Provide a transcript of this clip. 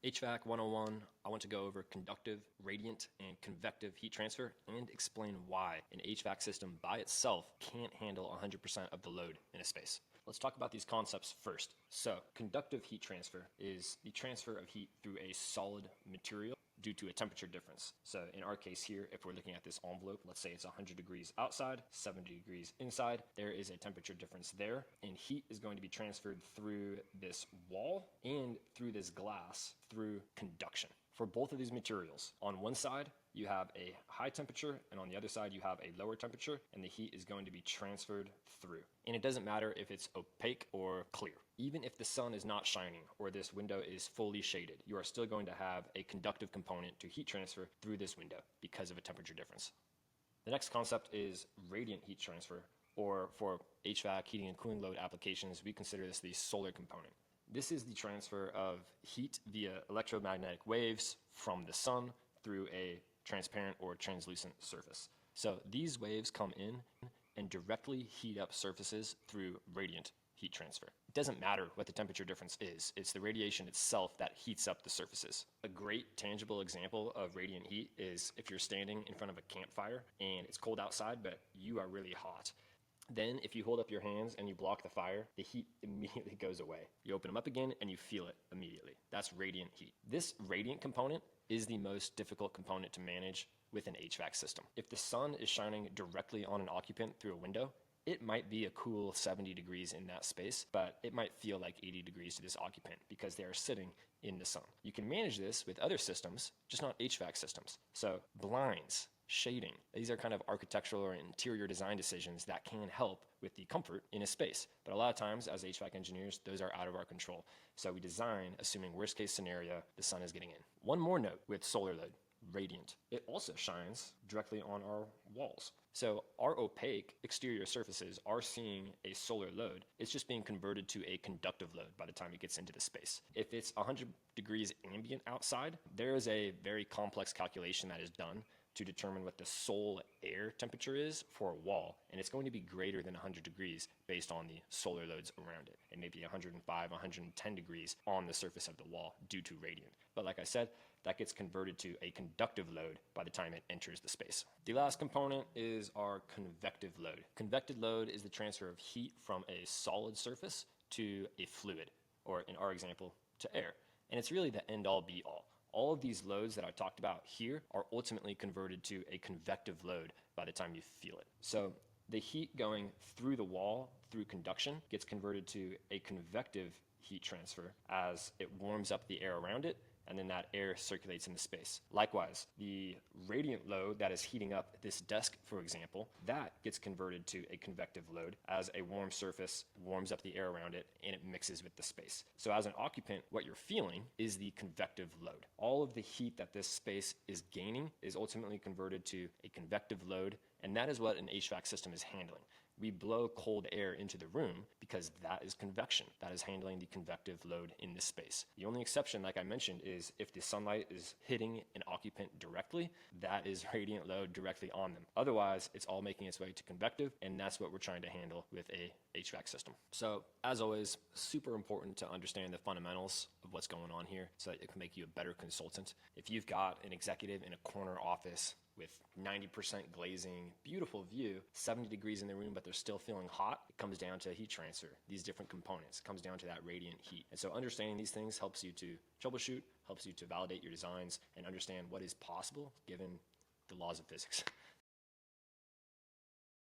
HVAC 101, I want to go over conductive, radiant, and convective heat transfer and explain why an HVAC system by itself can't handle 100% of the load in a space. Let's talk about these concepts first. So, conductive heat transfer is the transfer of heat through a solid material due to a temperature difference. So in our case here, if we're looking at this envelope, let's say it's 100 degrees outside, 70 degrees inside, there is a temperature difference there, and heat is going to be transferred through this wall and through this glass through conduction. For both of these materials, on one side, you have a high temperature, and on the other side, you have a lower temperature, and the heat is going to be transferred through. And it doesn't matter if it's opaque or clear. Even if the sun is not shining or this window is fully shaded, you are still going to have a conductive component to heat transfer through this window because of a temperature difference. The next concept is radiant heat transfer, or for HVAC, heating and cooling load applications, we consider this the solar component. This is the transfer of heat via electromagnetic waves from the sun through a transparent or translucent surface. So these waves come in and directly heat up surfaces through radiant heat transfer. It doesn't matter what the temperature difference is, it's the radiation itself that heats up the surfaces. A great tangible example of radiant heat is if you're standing in front of a campfire and it's cold outside, but you are really hot. Then if you hold up your hands and you block the fire, the heat immediately goes away. You open them up again and you feel it immediately. That's radiant heat. This radiant component is the most difficult component to manage with an HVAC system. If the sun is shining directly on an occupant through a window, it might be a cool 70 degrees in that space, but it might feel like 80 degrees to this occupant because they are sitting in the sun. You can manage this with other systems, just not HVAC systems. So blinds, shading. These are kind of architectural or interior design decisions that can help with the comfort in a space. But a lot of times as HVAC engineers, those are out of our control. So we design assuming worst case scenario, the sun is getting in. One more note with solar load, radiant. It also shines directly on our walls. So our opaque exterior surfaces are seeing a solar load. It's just being converted to a conductive load by the time it gets into the space. If it's 100 degrees ambient outside, there is a very complex calculation that is done to determine what the solar air temperature is for a wall, and it's going to be greater than 100 degrees based on the solar loads around it. It may be 105, 110 degrees on the surface of the wall due to radiant. But like I said, that gets converted to a conductive load by the time it enters the space. The last component is our convective load. Convective load is the transfer of heat from a solid surface to a fluid, or in our example, to air. And it's really the end-all be-all. All of these loads that I talked about here are ultimately converted to a convective load by the time you feel it. So the heat going through the wall through conduction gets converted to a convective heat transfer as it warms up the air around it, and then that air circulates into space. Likewise, the radiant load that is heating up this desk, for example, that gets converted to a convective load as a warm surface warms up the air around it and it mixes with the space. So as an occupant, what you're feeling is the convective load. All of the heat that this space is gaining is ultimately converted to a convective load, and that is what an HVAC system is handling. We blow cold air into the room because that is convection. That is handling the convective load in this space. The only exception, like I mentioned, is if the sunlight is hitting an occupant directly, that is radiant load directly on them. Otherwise, it's all making its way to convective, and that's what we're trying to handle with a HVAC system. So, as always, super important to understand the fundamentals of what's going on here so that it can make you a better consultant. If you've got an executive in a corner office with 90% glazing, beautiful view, 70 degrees in the room, but they're still feeling hot, it comes down to heat transfer, these different components. It comes down to that radiant heat. And so understanding these things helps you to troubleshoot, helps you to validate your designs, and understand what is possible given the laws of physics.